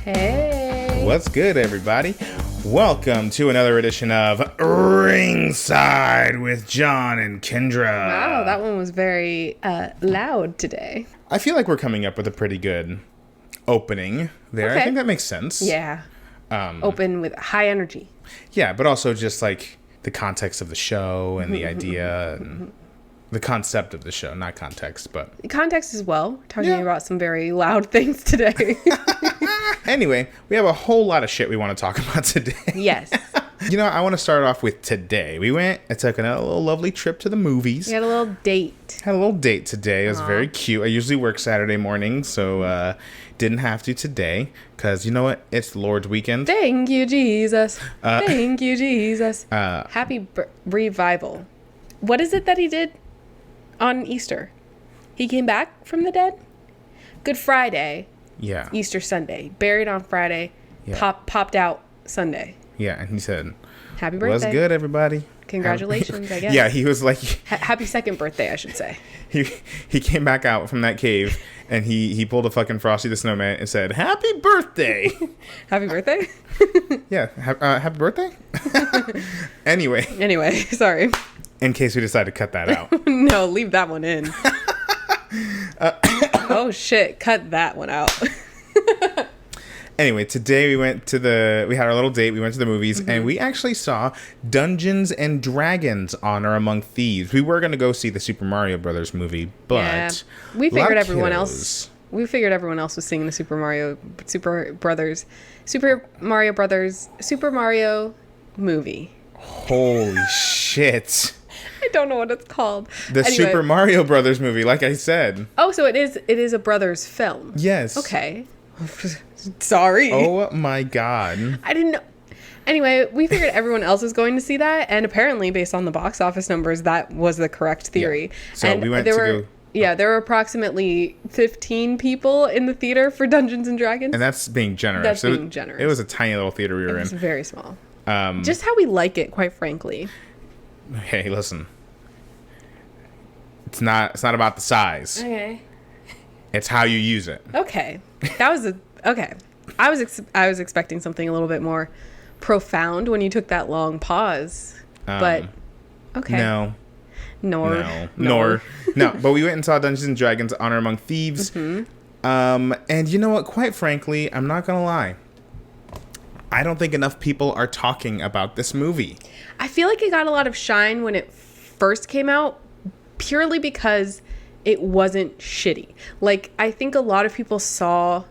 Hey. What's good, everybody? Welcome to another edition of Ringside with John and Kendra. Wow, that one was very loud today. I feel like we're coming up with a pretty good opening there. Okay. I think that makes sense. Yeah. Open with high energy. Yeah, but also just like the context of the show and the idea and the concept of the show, not context, but... Context as well. Talking about some very loud things today. Anyway, we have a whole lot of shit we want to talk about today. Yes. You know, I want to start off with today. I took a little lovely trip to the movies. We had a little date. Had a little date today. It was very cute. I usually work Saturday morning, so didn't have to today. Because you know what? It's Lord's weekend. Thank you, Jesus. Thank you, Jesus. Happy revival. What is it that he did on Easter? He came back from the dead? Good Friday. Yeah. Easter Sunday. Buried on Friday. Yeah. Popped out Sunday. Yeah, and he said, Happy birthday. "What's good, everybody?" Congratulations, I guess. Yeah, he was like... Happy second birthday, I should say. He came back out from that cave, and he pulled a fucking Frosty the Snowman and said, "Happy birthday!" Happy birthday? Yeah, happy birthday? Anyway, Sorry. in case we decide to cut that out. No, leave that one in. Oh, shit. Cut that one out. Anyway, today we had our little date. We went to the movies, and we actually saw Dungeons and Dragons: Honor Among Thieves. We were going to go see the Super Mario Brothers movie, but we figured everyone else was singing the Super Mario movie. Holy shit. I don't know what it's called. Anyway. Super Mario Brothers movie, like I said. Oh, so it is a brothers film. Yes. Okay. Sorry. Oh my god. I didn't know. Anyway, we figured everyone else was going to see that, and apparently, based on the box office numbers, that was the correct theory. Yeah. So and we went to go... Yeah, there were approximately 15 people in the theater for Dungeons and Dragons. And that's being generous. That's being generous. It was a tiny little theater we were in. It's very small. Just how we like it, quite frankly. Hey, listen. It's not about the size. Okay. It's how you use it. Okay. Okay. I was expecting something a little bit more profound when you took that long pause. But okay. No. Nor. No, but we went and saw Dungeons and Dragons: Honor Among Thieves. And you know what? Quite frankly, I'm not going to lie. I don't think enough people are talking about this movie. I feel like it got a lot of shine when it first came out, purely because it wasn't shitty. Like, I think a lot of people saw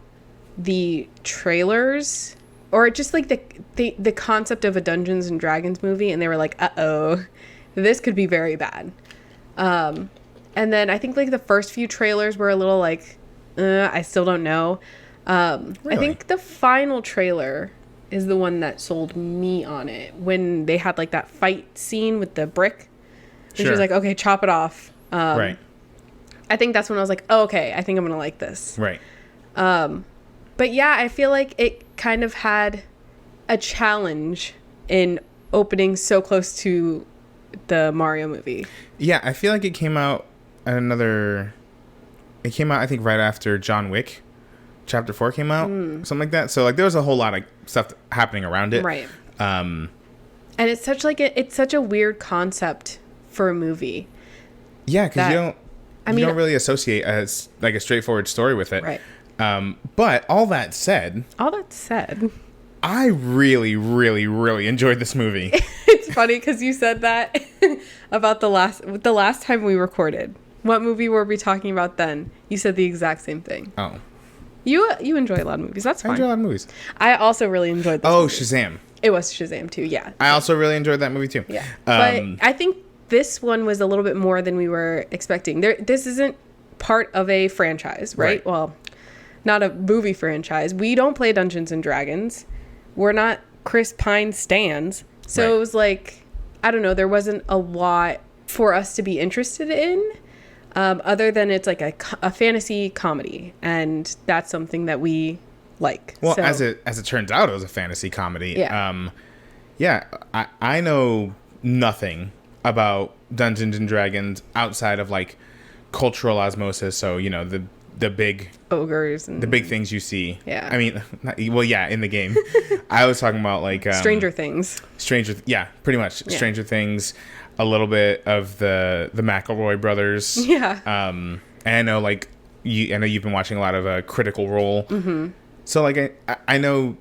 the trailers, or just like the concept of a Dungeons and Dragons movie, and they were like, uh-oh, this could be very bad. And then I think like the first few trailers were a little like, I still don't know. Really? I think the final trailer is the one that sold me on it, when they had like that fight scene with the brick. And she was like, okay, chop it off. Right. I think that's when I was like, oh, okay, I think I'm going to like this. Right. But yeah, I feel like it kind of had a challenge in opening so close to the Mario movie. Yeah, I feel like it came out, I think, right after John Wick. Chapter 4 came out, something like that. So like there was a whole lot of stuff happening around it. Right. And it's such a weird concept for a movie. Yeah, because you don't really associate a straightforward story with it. Right. But all that said, I really, really, really enjoyed this movie. It's funny because you said that about the last time we recorded. What movie were we talking about then? You said the exact same thing. Oh. You enjoy a lot of movies. That's fine. I enjoy a lot of movies. I also really enjoyed this movie. Shazam. It was Shazam too, yeah. I also really enjoyed that movie too. Yeah. But I think this one was a little bit more than we were expecting. This isn't part of a franchise, right? Well, not a movie franchise. We don't play Dungeons and Dragons. We're not Chris Pine stans. So It was like, I don't know, there wasn't a lot for us to be interested in. Other than it's like a fantasy comedy, and that's something that we like. Well, as it turns out, it was a fantasy comedy. Yeah. I know nothing about Dungeons and Dragons outside of like cultural osmosis. So, you know, the big ogres and the big things you see. Yeah. I mean, in the game. I was talking about like Stranger Things. Yeah, pretty much. Yeah. Stranger Things, a little bit of the McElroy brothers. Yeah. And I know like I know you've been watching a lot of Critical Role. Mm-hmm. So like I know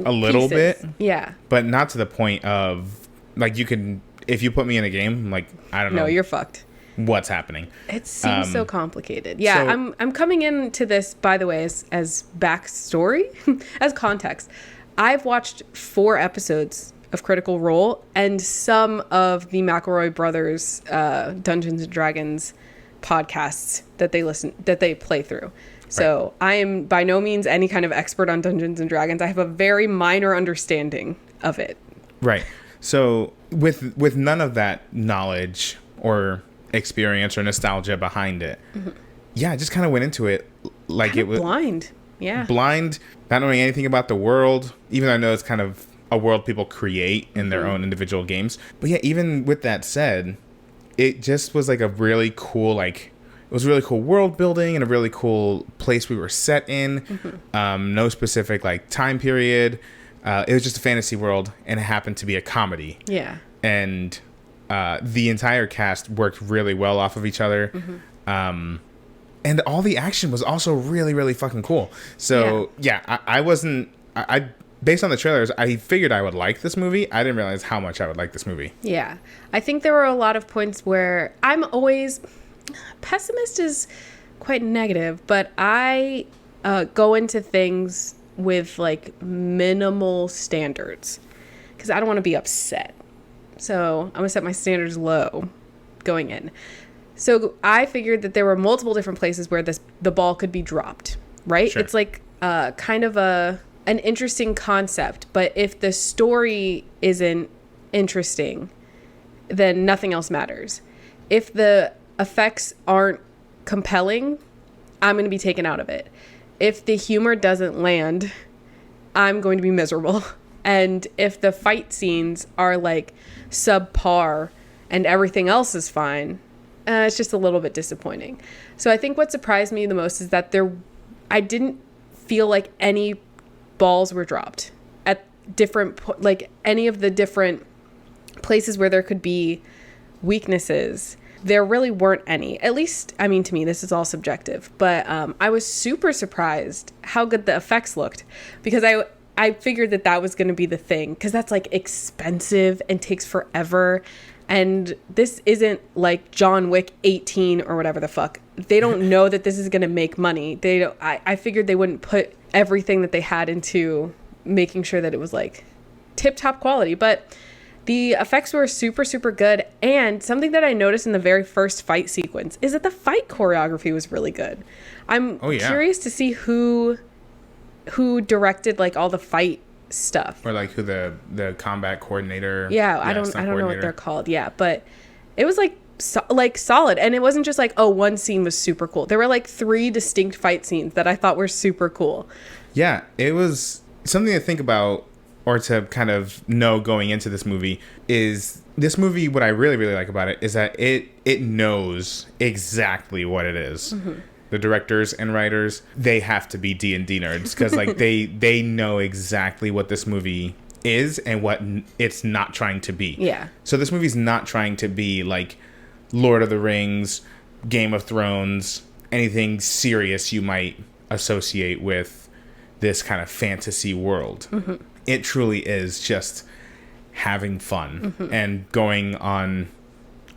a little Pieces. bit. Yeah. But not to the point of like you can, if you put me in a game, like I don't know. No, you're fucked. What's happening. It seems so complicated. Yeah, so, I'm coming into this, by the way, as backstory, as context. I've watched 4 episodes of Critical Role and some of the McElroy brothers Dungeons and Dragons podcasts that they play through. So I am by no means any kind of expert on Dungeons and Dragons. I have a very minor understanding of it. Right. So with none of that knowledge or experience or nostalgia behind it, I just kind of went into it like it was blind. Yeah. Blind, not knowing anything about the world, even though I know it's kind of a world people create in their own individual games. But yeah, even with that said, it just was like a really cool, like, it was really cool world building and a really cool place we were set in. No specific like time period. It was just a fantasy world, and it happened to be a comedy. Yeah. And the entire cast worked really well off of each other. And all the action was also really, really fucking cool. So I wasn't, based on the trailers, I figured I would like this movie. I didn't realize how much I would like this movie. Yeah. I think there were a lot of points where I'm always, pessimist is quite negative, but I go into things with like minimal standards because I don't want to be upset. So I'm going to set my standards low going in. So I figured that there were multiple different places where the ball could be dropped, right? Sure. It's like kind of an interesting concept, but if the story isn't interesting, then nothing else matters. If the effects aren't compelling, I'm going to be taken out of it. If the humor doesn't land, I'm going to be miserable. And if the fight scenes are like subpar and everything else is fine, it's just a little bit disappointing. So I think what surprised me the most is that I didn't feel like any balls were dropped at different, like any of the different places where there could be weaknesses. There really weren't any. At least, I mean, to me, this is all subjective. But I was super surprised how good the effects looked because I figured that was going to be the thing because that's like expensive and takes forever. And this isn't like John Wick 18 or whatever the fuck. They don't know that this is going to make money. I figured they wouldn't put everything that they had into making sure that it was like tip-top quality. But the effects were super, super good. And something that I noticed in the very first fight sequence is that the fight choreography was really good. I'm curious to see who directed like all the fight stuff, or like who the combat coordinator. I don't know what they're called. But it was like solid, and it wasn't just like, oh, one scene was super cool. There were like 3 distinct fight scenes that I thought were super cool. Yeah, it was something to think about or to kind of know going into this movie. Is this movie, what I really, really like about it is that it knows exactly what it is. The directors and writers, they have to be D&D nerds because like they know exactly what this movie is and what it's not trying to be. Yeah. So this movie's not trying to be like Lord of the Rings, Game of Thrones, anything serious you might associate with this kind of fantasy world. It truly is just having fun and going on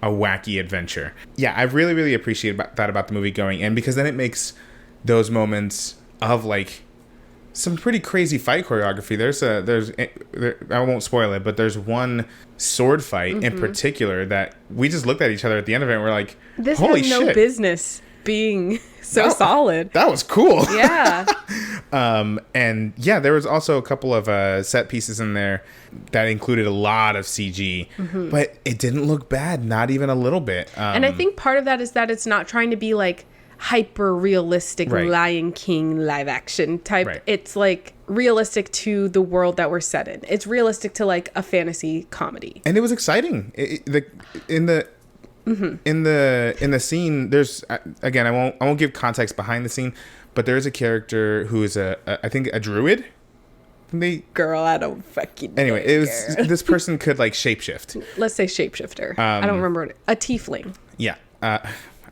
a wacky adventure. Yeah, I really, really appreciate that about the movie going in because then it makes those moments of like some pretty crazy fight choreography. I won't spoil it, but there's one sword fight in particular that we just looked at each other at the end of it and we're like, this holy has shit. No business being so solid. That was cool. Yeah. And yeah, there was also a couple of set pieces in there that included a lot of CG, but it didn't look bad, not even a little bit. And I think part of that is that it's not trying to be like hyper realistic Lion King live action type. Right. It's like realistic to the world that we're set in. It's realistic to like a fantasy comedy. And it was exciting. in the scene, there's again, I won't give context behind the scene, but there is a character who is I think a druid. Girl, I don't fucking anyway, it was this person could like shapeshift. Let's say shapeshifter. I don't remember a tiefling. Yeah.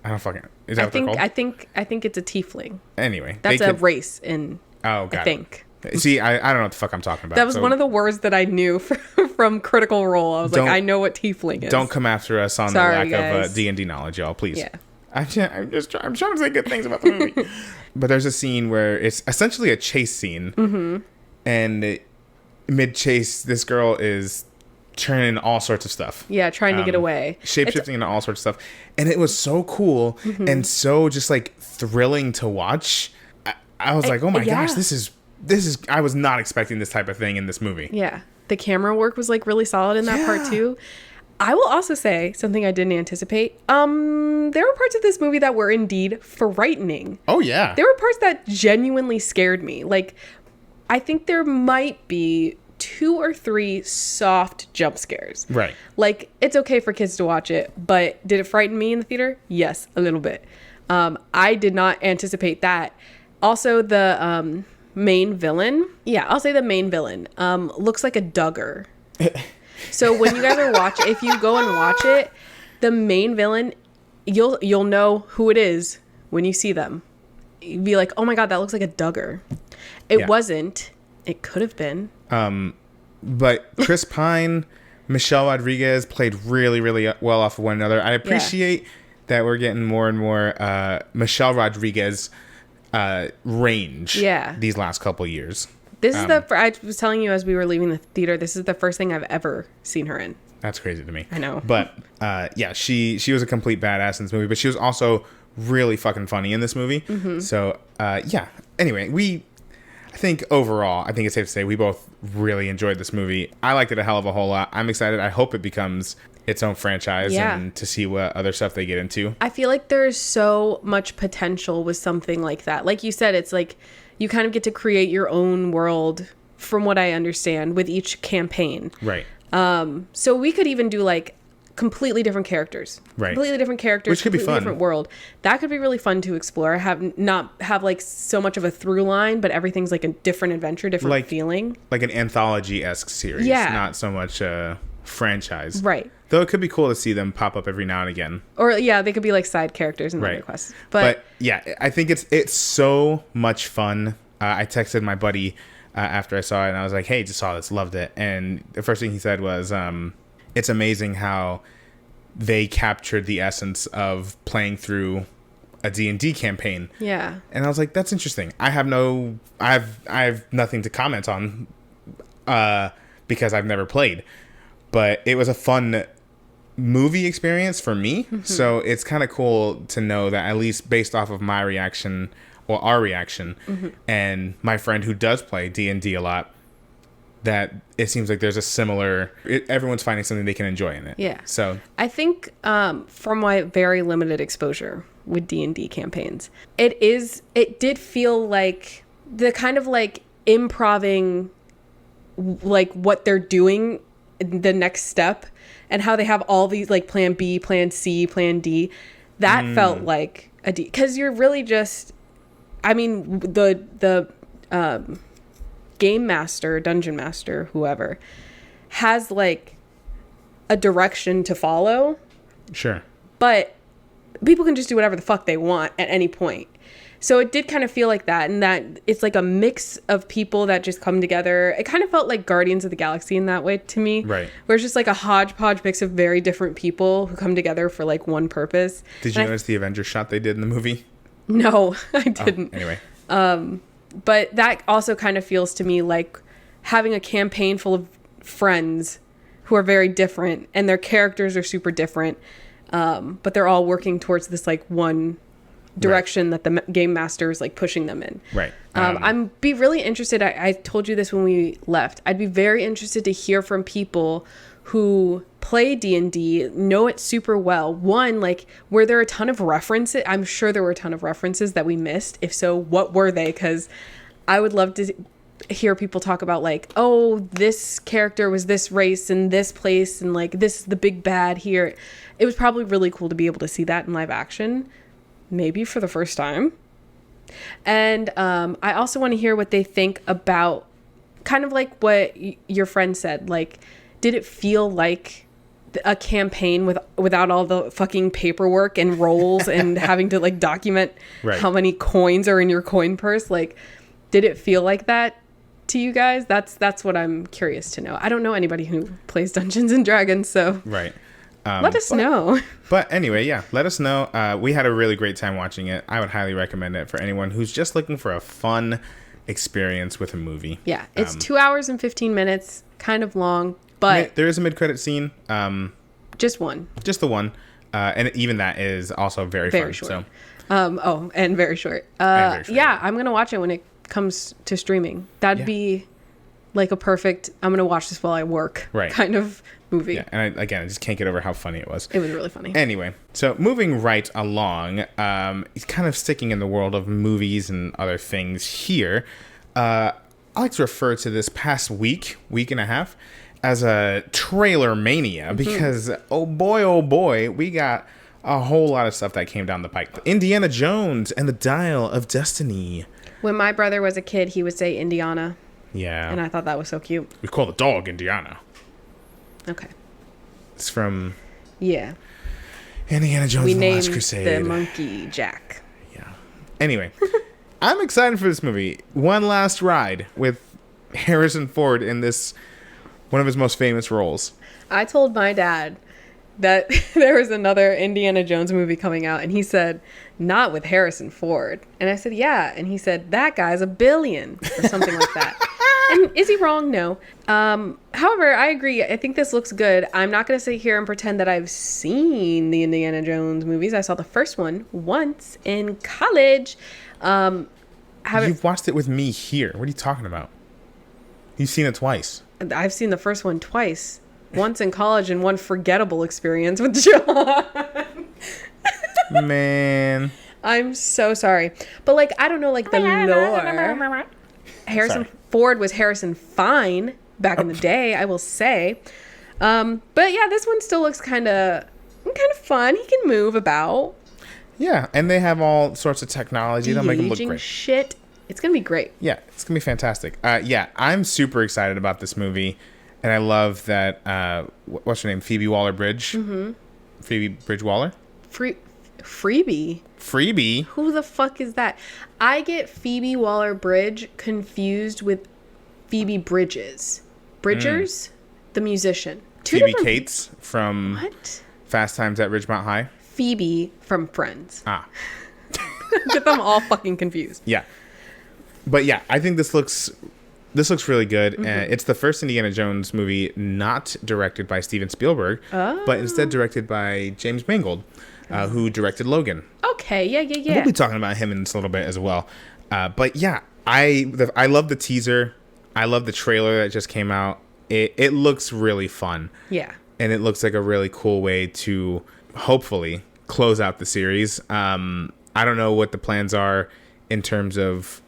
I don't fucking. Is that what they're called? I think it's a tiefling. Anyway, that's a race in. Oh, got I think. See, I don't know what the fuck I'm talking about. That was one of the words that I knew from Critical Role. I was like, I know what tiefling is. Don't come after us on the lack of D&D knowledge, y'all, please. Yeah. I'm trying to say good things about the movie. But there's a scene where it's essentially a chase scene, and mid-chase, this girl is turning all sorts of stuff. Yeah, trying to get away. Shapeshifting into all sorts of stuff. And it was so cool and so just like thrilling to watch. I was like, oh my gosh, this is I was not expecting this type of thing in this movie. Yeah. The camera work was like really solid in that part too. I will also say something I didn't anticipate. There were parts of this movie that were indeed frightening. Oh yeah. There were parts that genuinely scared me. Like, I think there might be 2 or 3 soft jump scares. Right. Like, it's okay for kids to watch it, but did it frighten me in the theater? Yes, a little bit. I did not anticipate that. Also, the main villain. Yeah, I'll say the main villain looks like a Duggar. So when you guys are if you go and watch it, the main villain, you'll know who it is when you see them. You'd be like, oh my God, that looks like a Duggar. It wasn't. It could have been. But Chris Pine, Michelle Rodriguez played really, really well off of one another. I appreciate that we're getting more and more Michelle Rodriguez range these last couple years. This is I was telling you as we were leaving the theater, this is the first thing I've ever seen her in. That's crazy to me. I know. But she was a complete badass in this movie, but she was also really fucking funny in this movie. So anyway, I think overall, I think it's safe to say we both really enjoyed this movie. I liked it a hell of a whole lot. I'm excited. I hope it becomes its own franchise and to see what other stuff they get into. I feel like there's so much potential with something like that. Like you said, it's like you kind of get to create your own world, from what I understand, with each campaign. Right. So we could even do like completely different characters. Right. Completely different characters. Which could be fun. Different world. That could be really fun to explore. Not have like so much of a through line, but everything's like a different adventure, different feeling. Like an anthology-esque series. Yeah. Not so much a franchise. Right. Though it could be cool to see them pop up every now and again. Or they could be like side characters in other quests. But yeah, I think it's so much fun. I texted my buddy after I saw it, and I was like, hey, just saw this, loved it. And the first thing he said was, it's amazing how they captured the essence of playing through a D&D campaign. Yeah. And I was like, that's interesting. I have nothing to comment on because I've never played. But it was a fun movie experience for me. So it's kind of cool to know that, at least based off of my reaction or our reaction and my friend who does play D&D a lot, that it seems like there's a similar, everyone's finding something they can enjoy in it. Yeah. So I think from my very limited exposure with D&D campaigns, it did feel like the kind of like improving, like what they're doing, the next step, and how they have all these like plan B, plan C, plan D. That felt like a D, because you're really just, I mean, the game master, dungeon master, whoever, has like a direction to follow. Sure. But people can just do whatever the fuck they want at any point. So it did kind of feel like that, and that it's like a mix of people that just come together. It kind of felt like Guardians of the Galaxy in that way to me. Right. Where it's just like a hodgepodge mix of very different people who come together for like one purpose. Did you notice the Avengers shot they did in the movie? No, I didn't. Anyway. But that also kind of feels to me like having a campaign full of friends who are very different, and their characters are super different, but they're all working towards this like one direction that the game master is like pushing them in. Right. I'm be really interested. I told you this when we left. I'd be very interested to hear from people who play D&D, know it super well. One, like, were there a ton of references? I'm sure there were a ton of references that we missed. If so, what were they? Because I would love hear people talk about like, oh, this character was this race in this place and like this is the big bad here. It was probably really cool to be able to see that in live action, maybe for the first time. And I also want to hear what they think about kind of like what your friend said. Like, did it feel like a campaign without all the fucking paperwork and rolls and having to like document how many coins are in your coin purse? Like, did it feel like that to you guys? That's what I'm curious to know. I don't know anybody who plays Dungeons and Dragons, so let us know. But anyway, yeah, let us know. We had a really great time watching it. I would highly recommend it for anyone who's just looking for a fun experience with a movie. Yeah, it's 2 hours and 15 minutes, kind of long, but there is a mid-credit scene. Just one. Just the one. And even that is also very fun. Short. So. And very short. Yeah, I'm going to watch it when it comes to streaming. That'd be like a perfect, I'm going to watch this while I work kind of movie. Yeah, and I just can't get over how funny it was. It was really funny. Anyway, so moving right along, it's kind of sticking in the world of movies and other things here. I like to refer to this past week and a half, as a trailer mania, because oh boy, we got a whole lot of stuff that came down the pike. Indiana Jones and the Dial of Destiny. When my brother was a kid, he would say Indiana. Yeah. And I thought that was so cute. We call the dog Indiana. Okay. It's from Indiana Jones and the Last Crusade. The monkey Jack. Yeah. Anyway, I'm excited for this movie. One last ride with Harrison Ford in this, one of his most famous roles. I told my dad that there was another Indiana Jones movie coming out, and he said, not with Harrison Ford. And I said, yeah. And he said, that guy's $1 billion or something like that. And is he wrong? No. However, I agree. I think this looks good. I'm not going to sit here and pretend that I've seen the Indiana Jones movies. I saw the first one once in college. You've watched it with me here. What are you talking about? You've seen it twice. I've seen the first one twice. Once in college and one forgettable experience with John. Man. I'm so sorry. But, like, I don't know, like, the lore. Harrison Ford was Harrison Fine back in the day, I will say. But, yeah, this one still looks kind of fun. He can move about. Yeah, and they have all sorts of technology that'll make them look great. Shit. It's going to be great. Yeah, it's going to be fantastic. Yeah, I'm super excited about this movie. And I love that, what's her name? Phoebe Waller-Bridge? Mm-hmm. Phoebe Bridge-Waller? Freebie? Freebie? Who the fuck is that? I get Phoebe Waller-Bridge confused with Phoebe Bridges. Bridgers? The musician. Phoebe Cates from What? Fast Times at Ridgemont High? Phoebe from Friends. Ah. Get them all fucking confused. Yeah. But yeah, I think this looks really good. Mm-hmm. It's the first Indiana Jones movie not directed by Steven Spielberg, but instead directed by James Mangold, who directed Logan. Okay, yeah. We'll be talking about him in this a little bit as well. But yeah, I love the teaser. I love the trailer that just came out. It looks really fun. Yeah. And it looks like a really cool way to hopefully close out the series. I don't know what the plans are in terms of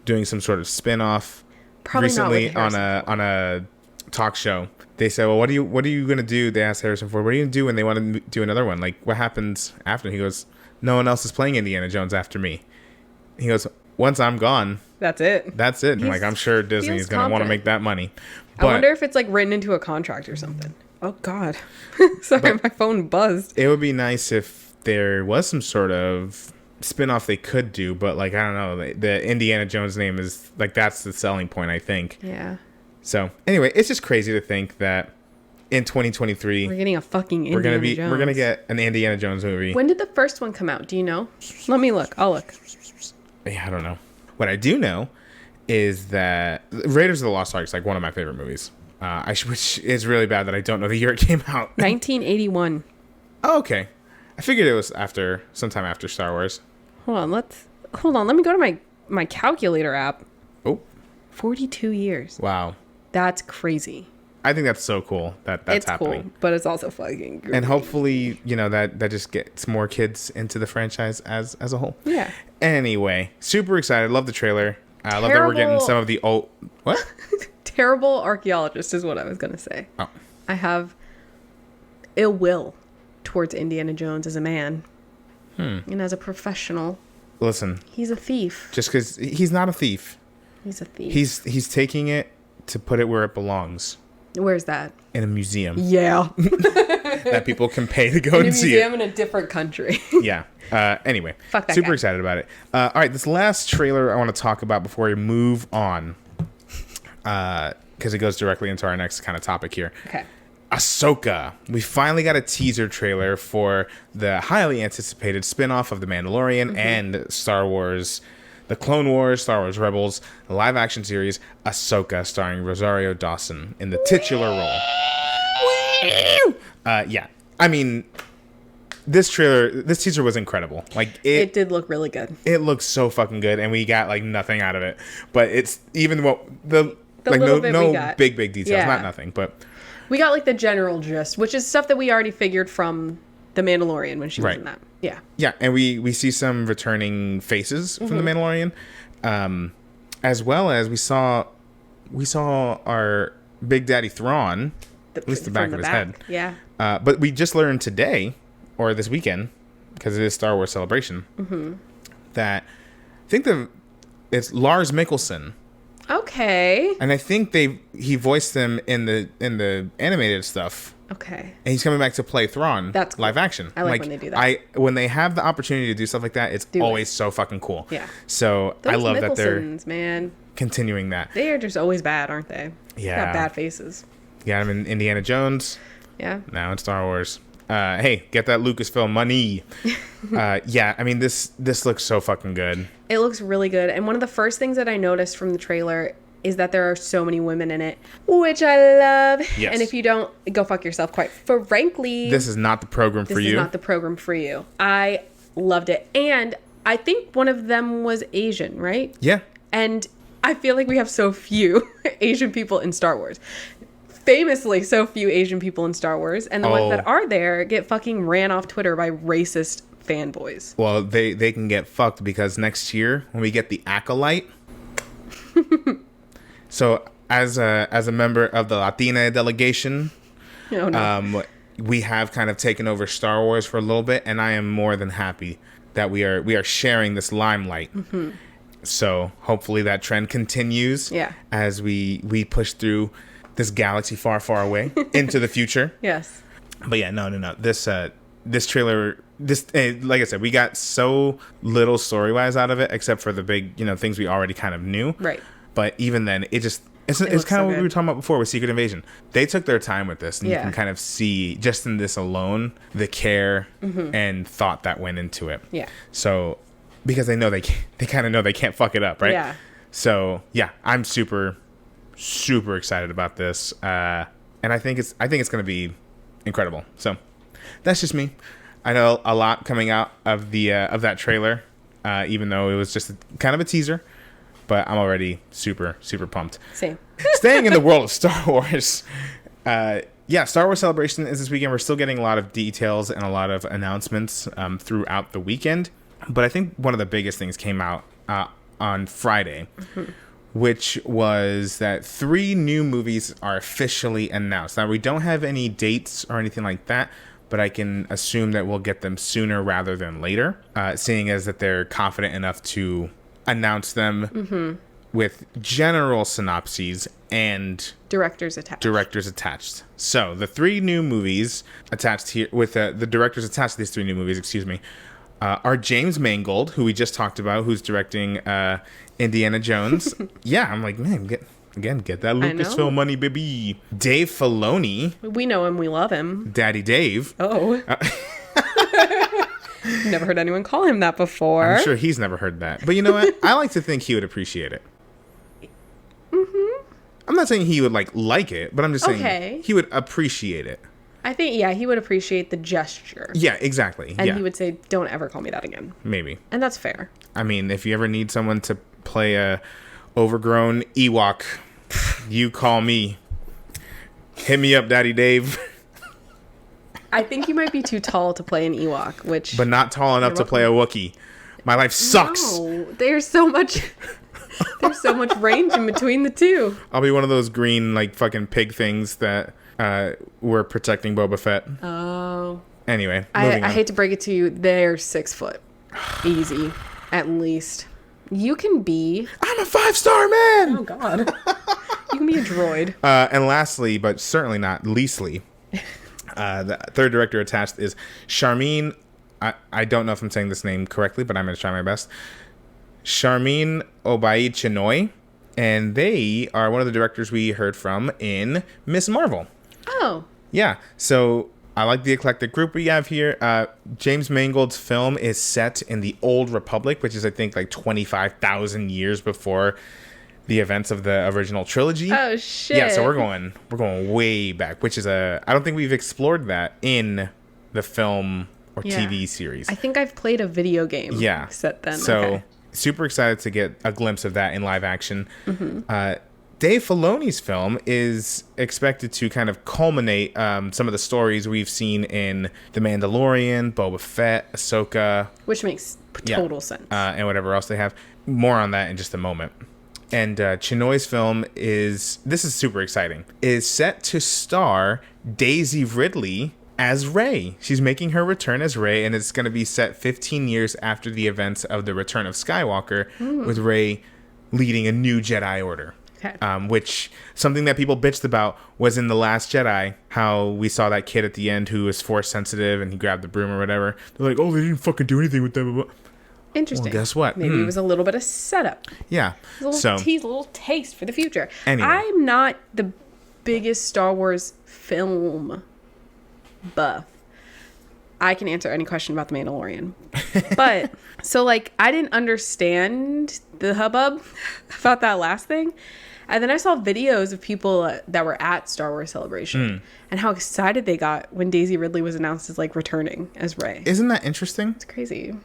doing some sort of spin-off. Probably recently not on a talk show, they said, well, what are you gonna do? They asked Harrison Ford, what are you gonna do when they want to do another one? Like, what happens after? He goes, no one else is playing Indiana Jones after me. He goes, once I'm gone, that's it. I'm like, I'm sure Disney is gonna want to make that money. But I wonder if it's like written into a contract or something. Oh God. Sorry, my phone buzzed. It would be nice if there was some sort of spin-off they could do, but like, I don't know, the Indiana Jones name is like, that's the selling point, I think. Yeah. So anyway, it's just crazy to think that in 2023 we're getting a fucking Indiana Jones. We're gonna get an Indiana Jones movie. When did the first one come out? Do you know? Let me look. I'll look. Yeah, I don't know. What I do know is that Raiders of the Lost Ark is like one of my favorite movies. Which is really bad that I don't know the year it came out. 1981. Oh, okay. I figured it was sometime after Star Wars. Hold on. Let me go to my calculator app. Oh. 42 years. Wow. That's crazy. I think that's so cool that's happening. Cool, but it's also fucking great. And hopefully, that just gets more kids into the franchise as a whole. Yeah. Anyway, super excited. Love the trailer. I love that we're getting some of the old... What? Terrible archaeologist is what I was going to say. Oh. I have ill will towards Indiana Jones as a man. And as a professional. Listen. He's a thief. Just because he's not a thief. He's a thief. He's taking it to put it where it belongs. Where's that? In a museum. Yeah. That people can pay to go and see it. In a museum in a different country. Yeah. Anyway. Fuck that super guy. excited about it. All right. This last trailer I want to talk about before we move on. Because it goes directly into our next kind of topic here. Okay. Ahsoka. We finally got a teaser trailer for the highly anticipated spin-off of The Mandalorian and Star Wars, The Clone Wars, Star Wars Rebels, the live-action series, Ahsoka, starring Rosario Dawson in the titular role. Yeah. I mean, this teaser was incredible. Like it did look really good. It looks so fucking good, and we got like nothing out of it. But it's even what the like little bit we no got. big details, Yeah. not nothing, but We got like the general gist, which is stuff that we already figured from The Mandalorian when she was in that. Yeah. Yeah, and we see some returning faces from The Mandalorian, as well as we saw our Big Daddy Thrawn, at least the back of his head. Yeah. But we just learned today, or this weekend, because it is Star Wars Celebration, that I think it's Lars Mikkelsen. Okay. And I think he voiced them in the animated stuff. Okay. And he's coming back to play Thrawn. That's cool. Live action. I like when they do that. When they have the opportunity to do stuff like that, it's always so fucking cool. Yeah. So Those I love that they're man. continuing that. They are just always bad, aren't they? Yeah. Got bad faces. Yeah, I'm in Indiana Jones. Yeah. Now in Star Wars. Hey, get that Lucasfilm money. Yeah, I mean this looks so fucking good. It looks really good. And one of the first things that I noticed from the trailer is that there are so many women in it, which I love. Yes. And if you don't, go fuck yourself, quite frankly. This is not the program for you. This is not the program for you. I loved it. And I think one of them was Asian, right? Yeah. And I feel like we have so few Asian people in Star Wars. Famously, so few Asian people in Star Wars. And the ones that are there get fucking ran off Twitter by racist fanboys. Well, they can get fucked because next year when we get the Acolyte. So as a member of the Latina delegation, Oh, no. we have kind of taken over Star Wars for a little bit, and I am more than happy that we are sharing this limelight. So hopefully that trend continues. Yeah. As we push through this galaxy far, far away into the future. Yes. But yeah, no. This trailer, like I said, we got so little story-wise out of it, except for the big, things we already kind of knew. Right. But even then, it's kind of so what we good. were talking about before with Secret Invasion. They took their time with this, and you Yeah. can kind of see, just in this alone, the care and thought that went into it. Yeah. So, because they kind of know they can't fuck it up, right? Yeah. So, yeah, I'm super, super excited about this. And I think it's going to be incredible. So, that's just me. I know a lot coming out of of that trailer, even though it was just kind of a teaser. But I'm already super, super pumped. Same. Staying in the world of Star Wars. Star Wars Celebration is this weekend. We're still getting a lot of details and a lot of announcements throughout the weekend. But I think one of the biggest things came out on Friday, which was that 3 new movies are officially announced. Now, we don't have any dates or anything like that, but I can assume that we'll get them sooner rather than later, seeing as that they're confident enough to announce them with general synopses and Directors attached. So the 3 new movies attached here with the directors attached to these 3 new movies, are James Mangold, who we just talked about, who's directing Indiana Jones. Yeah, I'm like, man, get that Lucasfilm money, baby. Dave Filoni. We know him. We love him. Daddy Dave. Oh. Never heard anyone call him that before. I'm sure he's never heard that. But you know what? I like to think he would appreciate it. I'm not saying he would like it, but I'm just saying he would appreciate it. I think, he would appreciate the gesture. Yeah, exactly. And he would say, don't ever call me that again. Maybe. And that's fair. I mean, if you ever need someone to play a overgrown Ewok, you call me. Hit me up, Daddy Dave. I think you might be too tall to play an Ewok, but not tall enough to play a Wookiee. My life sucks. No, there's so much There's so much range in between the two. I'll be one of those green, like, fucking pig things that were protecting Boba Fett. Oh. Anyway, I hate to break it to you. They're 6 foot. Easy. At least. You can be... I'm a 5-star man! Oh, God. You can be a droid. And lastly, but certainly not leastly, the third director attached is Charmin. I don't know if I'm saying this name correctly, but I'm going to try my best. Charmin Obaid Chinoy. And they are one of the directors we heard from in Miss Marvel. Oh. Yeah. So I like the eclectic group we have here. James Mangold's film is set in the Old Republic, which is, I think, like 25,000 years before the events of the original trilogy. Oh, shit. Yeah, so we're going way back, which is I don't think we've explored that in the film or TV series. I think I've played a video game set then. So super excited to get a glimpse of that in live action. Dave Filoni's film is expected to kind of culminate some of the stories we've seen in The Mandalorian, Boba Fett, Ahsoka. Which makes total sense. And whatever else they have. More on that in just a moment. And Chinoy's film this is super exciting, is set to star Daisy Ridley as Rey. She's making her return as Rey, and it's going to be set 15 years after the events of The Return of Skywalker, with Rey leading a new Jedi Order. Okay. Which, something that people bitched about was in The Last Jedi, how we saw that kid at the end who was force sensitive and he grabbed the broom or whatever. They're like, oh, they didn't fucking do anything with that. Interesting. Well, guess what? Maybe it was a little bit of setup. Yeah. A little taste for the future. Anyway. I'm not the biggest Star Wars film buff. I can answer any question about The Mandalorian. But, so, like, I didn't understand the hubbub about that last thing. And then I saw videos of people that were at Star Wars Celebration and how excited they got when Daisy Ridley was announced as, like, returning as Rey. Isn't that interesting? It's crazy.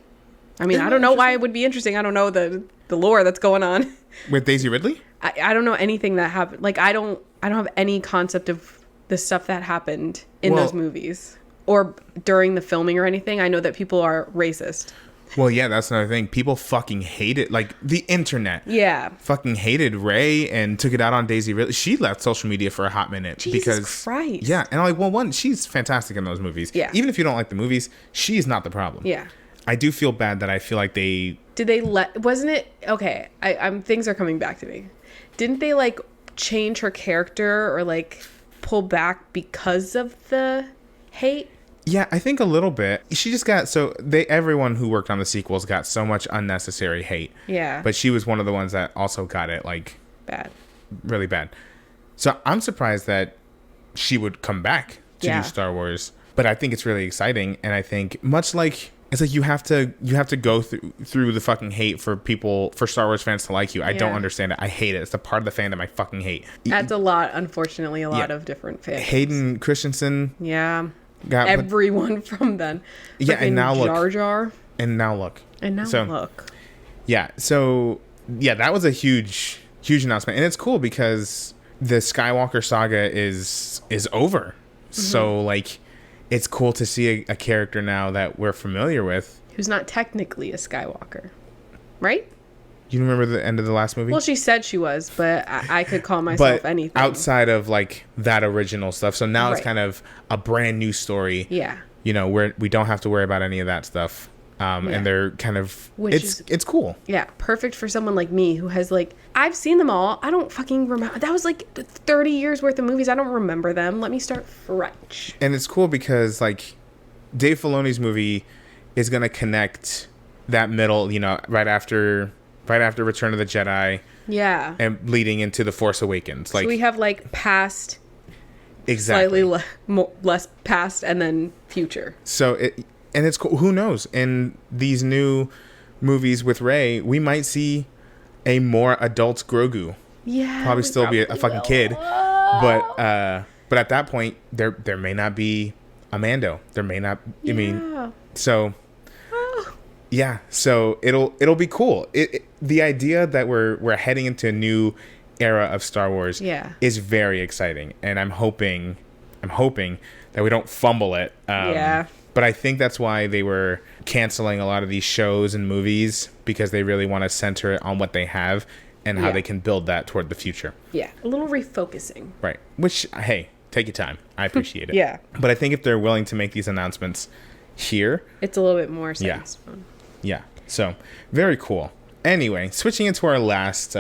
I mean, I don't know why it would be interesting. I don't know the lore that's going on. With Daisy Ridley? I don't know anything that happened. Like, I don't have any concept of the stuff that happened in those movies or during the filming or anything. I know that people are racist. Well, yeah, that's another thing. People fucking hate it. Like, the internet. Yeah. Fucking hated Rey and took it out on Daisy Ridley. She left social media for a hot minute. Jesus Christ. Yeah. And I'm like, well, one, she's fantastic in those movies. Yeah. Even if you don't like the movies, she's not the problem. Yeah. I do feel bad that I feel like they... Wasn't it... Okay. Things are coming back to me. Didn't they, like, change her character or, like, pull back because of the hate? Yeah, I think a little bit. She just got... everyone who worked on the sequels got so much unnecessary hate. Yeah. But she was one of the ones that also got it, like... Bad. Really bad. So I'm surprised that she would come back to do Star Wars. But I think it's really exciting. And I think much like... It's like you have to go through the fucking hate for Star Wars fans to like you. I don't understand it. I hate it. It's the part of the fandom I fucking hate. That's a lot, unfortunately, a lot of different fans. Hayden Christensen. Yeah. Got everyone from then. Yeah, and now look. Jar Jar. And now look. Look. Yeah, so, yeah, that was a huge, huge announcement. And it's cool because the Skywalker saga is over. Mm-hmm. So, like... It's cool to see a character now that we're familiar with. Who's not technically a Skywalker. Right? You remember the end of the last movie? Well, she said she was, but I could call myself anything. Outside of, like, that original stuff. So now it's kind of a brand new story. Yeah. You know, we don't have to worry about any of that stuff. And they're kind of... It's cool. Yeah, perfect for someone like me who has, like... I've seen them all. I don't fucking remember. That was, like, 30 years worth of movies. I don't remember them. Let me start fresh. And it's cool because, like, Dave Filoni's movie is going to connect that middle, you know, right after Return of the Jedi. Yeah. And leading into The Force Awakens. Like, so we have, like, past... Exactly. Slightly less past and then future. So and it's cool. Who knows? In these new movies with Rey, we might see a more adult Grogu. Yeah. Probably still be a fucking kid. But at that point, there may not be a Mando. There may not. I mean, so. Yeah. So it'll be cool. The idea that we're heading into a new era of Star Wars is very exciting, and I'm hoping that we don't fumble it. But I think that's why they were canceling a lot of these shows and movies, because they really want to center it on what they have. and how Yeah. they can build that toward the future. Yeah. A little refocusing. Right. Which, hey, take your time. I appreciate it. Yeah. But I think if they're willing to make these announcements here, It's a little bit more set in stone. yeah. So, very cool. Anyway, switching into our last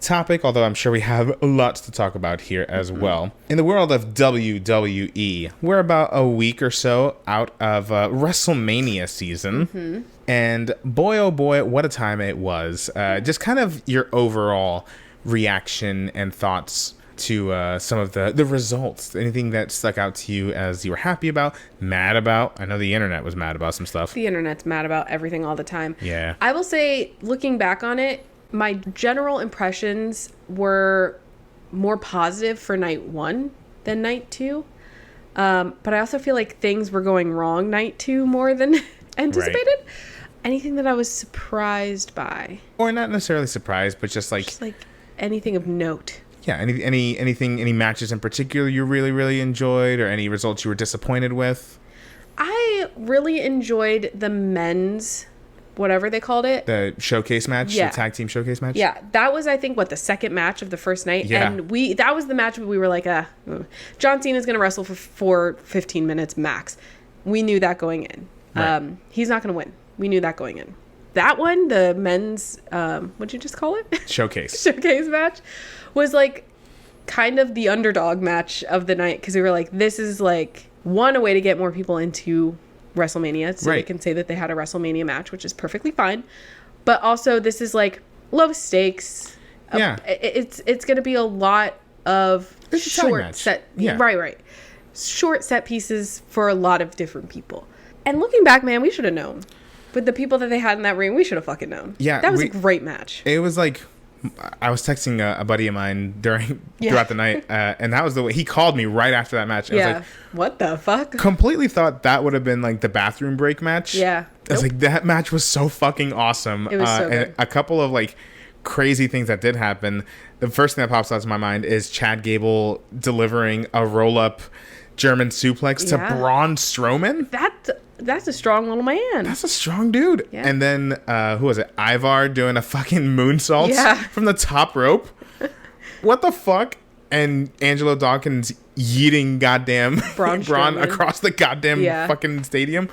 topic, although I'm sure we have lots to talk about here as well. In the world of WWE, we're about a week or so out of WrestleMania season. And boy, oh boy, what a time it was. Just kind of your overall reaction and thoughts to some of the results. Anything that stuck out to you as you were happy about, mad about? I know the internet was mad about some stuff. The internet's mad about everything all the time. Yeah. I will say, looking back on it, my general impressions were more positive for night 1 than night 2. But I also feel like things were going wrong night 2 more than anticipated. Right. Anything that I was surprised by? Or not necessarily surprised, but just like anything of note. Yeah, any matches in particular you really, really enjoyed, or any results you were disappointed with? I really enjoyed the men's, whatever they called it. The showcase match? Yeah. The tag team showcase match? Yeah, that was, I think, the second match of the first night. Yeah. And that was the match where we were like, John Cena's going to wrestle for 15 minutes max. We knew that going in. Right. He's not going to win. We knew that going in. That one, the men's, what'd you just call it? Showcase. Showcase match was kind of the underdog match of the night, because we were like, this is a way to get more people into WrestleMania, so they can say that they had a WrestleMania match, which is perfectly fine. But also, this is low stakes. Yeah, it's going to be a lot of short set. Yeah. Right. Short set pieces for a lot of different people. And looking back, man, we should have known. With the people that they had in that ring, we should have fucking known. Yeah, that was a great match. It was I was texting a buddy of mine throughout the night, and that was the way he called me right after that match. I was like, what the fuck? Completely thought that would have been the bathroom break match. Yeah. I was like, that match was so fucking awesome. It was so good. And a couple of crazy things that did happen. The first thing that pops out to my mind is Chad Gable delivering a roll-up German suplex to Braun Strowman. That's a strong little man. That's a strong dude. Yeah. And then, who was it? Ivar doing a fucking moonsault from the top rope. What the fuck? And Angelo Dawkins yeeting goddamn Braun across the goddamn fucking stadium.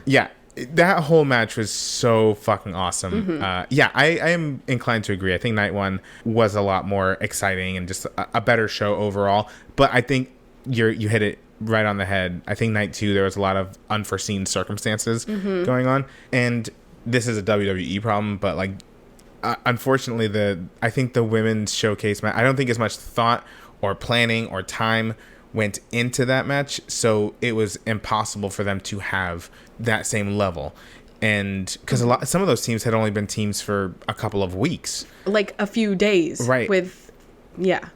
Yeah. That whole match was so fucking awesome. I am inclined to agree. I think night 1 was a lot more exciting and just a better show overall. But I think you hit it right on the head. I think night 2 there was a lot of unforeseen circumstances going on, and this is a WWE problem. But unfortunately, I think the women's showcase match, I don't think as much thought or planning or time went into that match, so it was impossible for them to have that same level. And because some of those teams had only been teams for a couple of weeks, a few days, right? With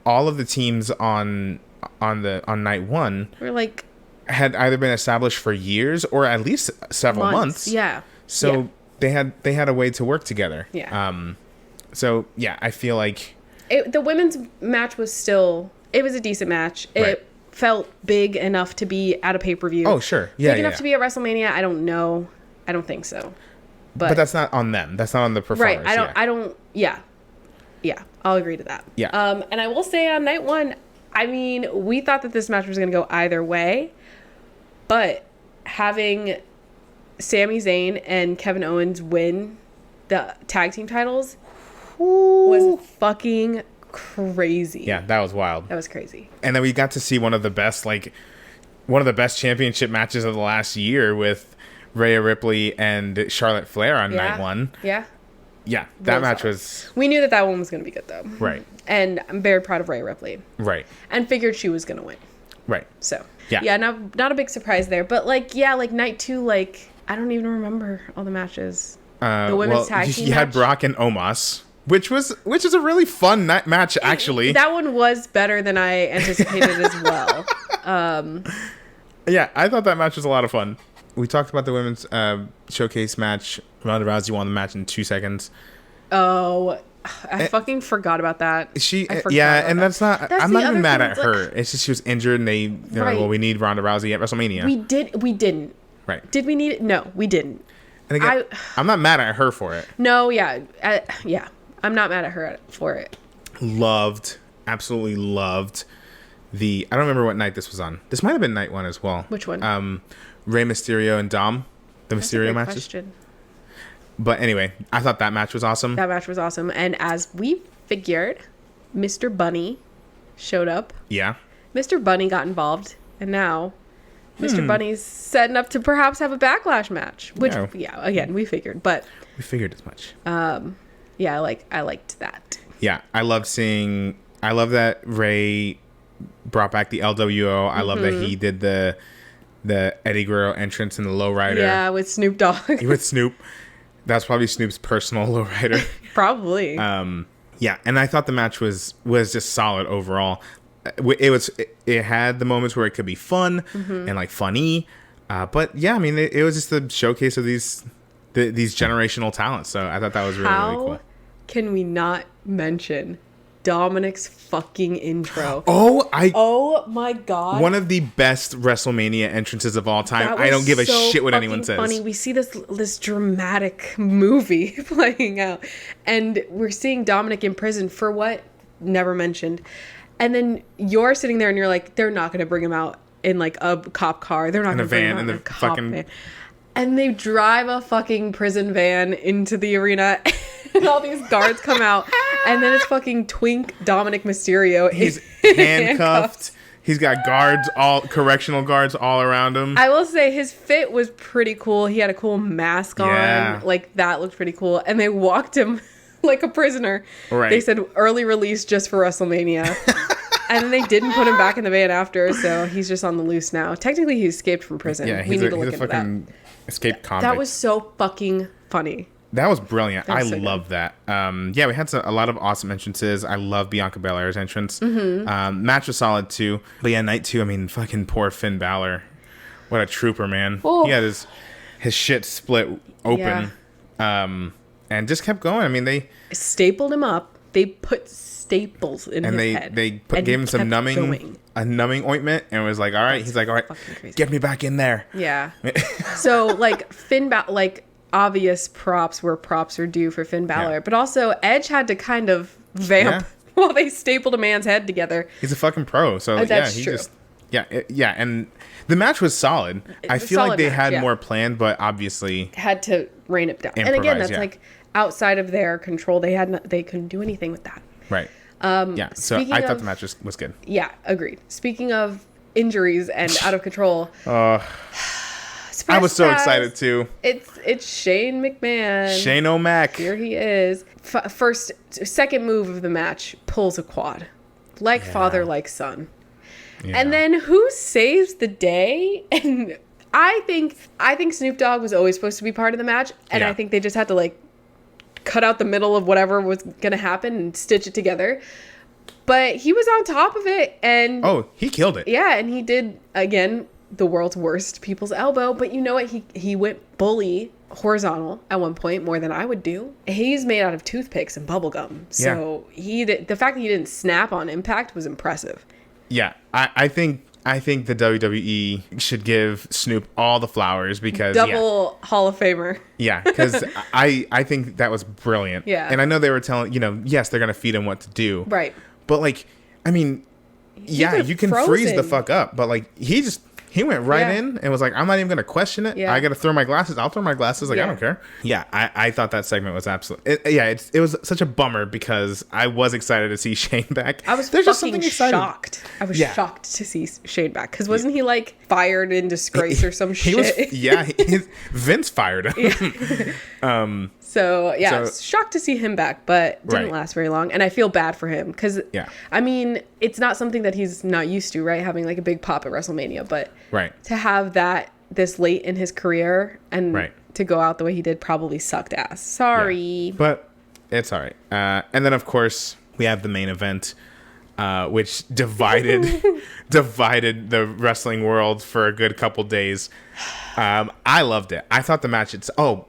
all of the teams on night 1 were had either been established for years or at least several months. Yeah. So they had a way to work together. Yeah. So I feel like the women's match was it was a decent match. It felt big enough to be at a pay-per-view. Oh, sure. Yeah. Big enough to be at WrestleMania. I don't know. I don't think so. But that's not on them. That's not on the performers. Right. I don't. Yeah. I'll agree to that. Yeah. And I will say on night 1, I mean, we thought that this match was going to go either way, but having Sami Zayn and Kevin Owens win the tag team titles was fucking crazy. Yeah, that was wild. That was crazy. And then we got to see one of the best championship matches of the last year with Rhea Ripley and Charlotte Flair on night 1. Yeah. Yeah, that match was... We knew that one was going to be good, though. Right. And I'm very proud of Rhea Ripley. Right. And figured she was going to win. Right. So, yeah, not a big surprise there. But, night 2, I don't even remember all the matches. The women's tag team you had Brock and Omos, which is a really fun match, actually. That one was better than I anticipated as well. Yeah, I thought that match was a lot of fun. We talked about the women's showcase match. Ronda Rousey won the match in 2 seconds. Oh, I fucking forgot about that. And that's not... I'm not even mad at her. It's just she was injured and they... we need Ronda Rousey at WrestleMania. We didn't. Right. Did we need it? No, we didn't. And again, I'm not mad at her for it. No, yeah. I'm not mad at her for it. Absolutely loved I don't remember what night this was on. This might have been night 1 as well. Which one? Rey Mysterio and Dom, the That's a Mysterio good matches. question. But anyway, I thought that match was awesome. That match was awesome. And as we figured, Mr. Bunny showed up. Yeah. Mr. Bunny got involved. And now Mr. Bunny's setting up to perhaps have a Backlash match. Which, again, we figured. But we figured as much. Yeah, I liked that. Yeah, I love that Ray brought back the LWO. I love that he did the Eddie Guerrero entrance in the lowrider. Yeah, with Snoop Dogg. With Snoop. That's probably Snoop's personal lowrider. Probably. Yeah, and I thought the match was just solid overall. It had the moments where it could be fun and like funny, but yeah, I mean it was just a showcase of these generational talents. So I thought that was really cool. Can we not mention Dominic's fucking intro? Oh my god! One of the best WrestleMania entrances of all time. I don't give a shit what anyone says. Funny. We see this dramatic movie playing out, and we're seeing Dominic in prison for what? Never mentioned. And then you're sitting there and you're like, they're not going to bring him out in like a cop car. They're not going to bring him out in a cop van. And they drive a fucking prison van into the arena and all these guards come out. And then it's fucking twink Dominic Mysterio. He's handcuffed. He's got correctional guards all around him. I will say his fit was pretty cool. He had a cool mask on. Like that looked pretty cool. And they walked him like a prisoner. Right. They said early release just for WrestleMania. And they didn't put him back in the van after, so he's just on the loose now. Technically, he escaped from prison. Yeah, we need to look into that. Escaped convict. That was so fucking funny. That was brilliant. I love that. Yeah, we had a lot of awesome entrances. I love Bianca Belair's entrance. Match was solid too. But yeah, night 2, I mean, fucking poor Finn Balor. What a trooper, man. Oh. He had his shit split open. Yeah. And just kept going. I mean, they stapled him up. They put staples in his head. They gave him some numbing ointment, and it was like, all right. He's like, all right, get me back in there. Yeah. So like Finn Balor, like obvious props where props are due for Finn Balor, but also Edge had to kind of vamp while they stapled a man's head together. He's a fucking pro, so that's true. And the match was solid. I feel like they had more planned, but obviously had to rein it down. And again, that's like outside of their control. They couldn't do anything with that. Right. So I thought the match was good. Yeah, agreed. Speaking of injuries and out of control. I was so excited too. It's Shane McMahon. Shane O'Mac. Here he is. Second move of the match, pulls a quad. Like father, like son. Yeah. And then who saves the day? And I think Snoop Dogg was always supposed to be part of the match. And I think they just had to like cut out the middle of whatever was going to happen and stitch it together. But he was on top of it. And he killed it. Yeah. And he did, again, the world's worst people's elbow. But you know what? He went bully horizontal at one point more than I would do. He's made out of toothpicks and bubble gum. So the fact that he didn't snap on impact was impressive. Yeah. I think the WWE should give Snoop all the flowers because double Hall of Famer. Yeah, because I think that was brilliant. Yeah, and I know they were telling yes, they're gonna feed him what to do. Right. But like, I mean, you can freeze the fuck up, but like he went right in and was like, I'm not even going to question it. Yeah. I got to throw my glasses. I'll throw my glasses. Like, I don't care. Yeah, I thought that segment was absolutely... It was such a bummer because I was excited to see Shane back. I was fucking shocked. I was shocked to see Shane back. Because wasn't he, like, fired in disgrace or some shit? Vince fired him. So shocked to see him back, but didn't last very long. And I feel bad for him because, I mean, it's not something that he's not used to, right? Having like a big pop at WrestleMania, but to have that this late in his career and to go out the way he did probably sucked ass. Sorry. Yeah. But it's all right. And then, of course, we have the main event, which divided the wrestling world for a good couple days. I loved it. I thought the match...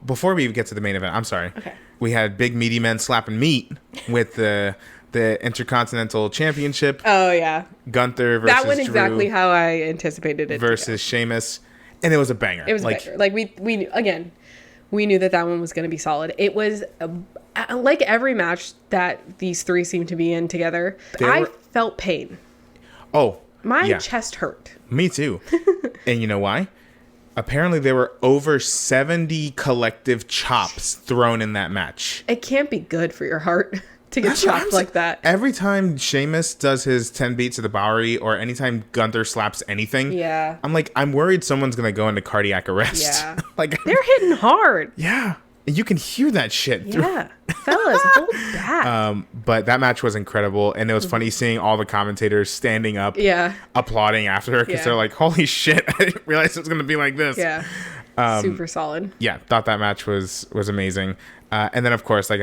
before we even get to the main event, I'm sorry. Okay. We had big meaty men slapping meat with the Intercontinental Championship. Oh, yeah. Gunther versus That went exactly Drew how I anticipated it. versus Sheamus. And it was a banger. It was a banger. Like, we again, we knew that one was going to be solid. It was like every match that these three seem to be in together. I felt pain. Oh, my chest hurt. Me too. And you know why? Apparently there were over 70 collective chops thrown in that match. It can't be good for your heart to get chopped like that. Every time Sheamus does his 10 beats of the Bowery, or anytime Gunther slaps anything, I'm like, I'm worried someone's going to go into cardiac arrest. Yeah. Like, they're hitting hard. Yeah. You can hear that shit. Yeah. Fellas, hold back. But that match was incredible. And it was funny seeing all the commentators standing up, applauding after her, because they're like, holy shit, I didn't realize it was going to be like this. Yeah. Super solid. Yeah. Thought that match was amazing. And then, of course, like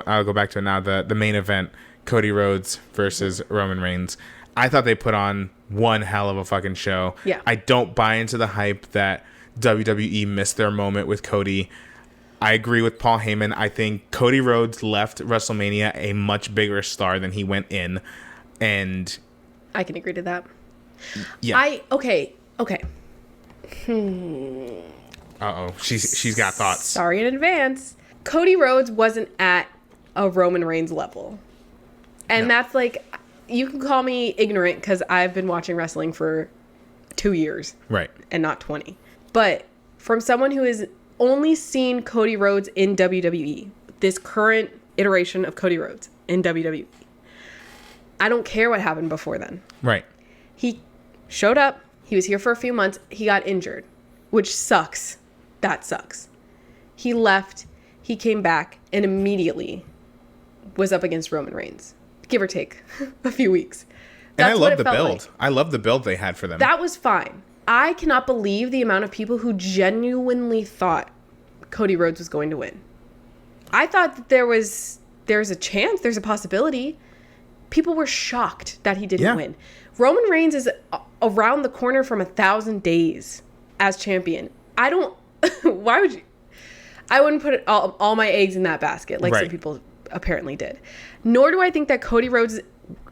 I'll go back to it now, the main event, Cody Rhodes versus Roman Reigns. I thought they put on one hell of a fucking show. Yeah. I don't buy into the hype that WWE missed their moment with Cody. I agree with Paul Heyman. I think Cody Rhodes left WrestleMania a much bigger star than he went in. And I can agree to that. Yeah. Okay. Uh-oh. She's got thoughts. Sorry in advance. Cody Rhodes wasn't at a Roman Reigns level. And that's like, you can call me ignorant because I've been watching wrestling for 2 years. Right. And not 20. But from someone who has only seen Cody Rhodes in WWE, this current iteration of Cody Rhodes in WWE, I don't care what happened before then. Right. He showed up. He was here for a few months. He got injured, which sucks. That sucks. He left. He came back and immediately was up against Roman Reigns, give or take a few weeks. And I love the build. I love the build they had for them. That was fine. I cannot believe the amount of people who genuinely thought Cody Rhodes was going to win. I thought that there's a chance, there's a possibility. People were shocked that he didn't win. Roman Reigns is around the corner from 1,000 days as champion. Why would you? I wouldn't put all my eggs in that basket like some people apparently did. Nor do I think that Cody Rhodes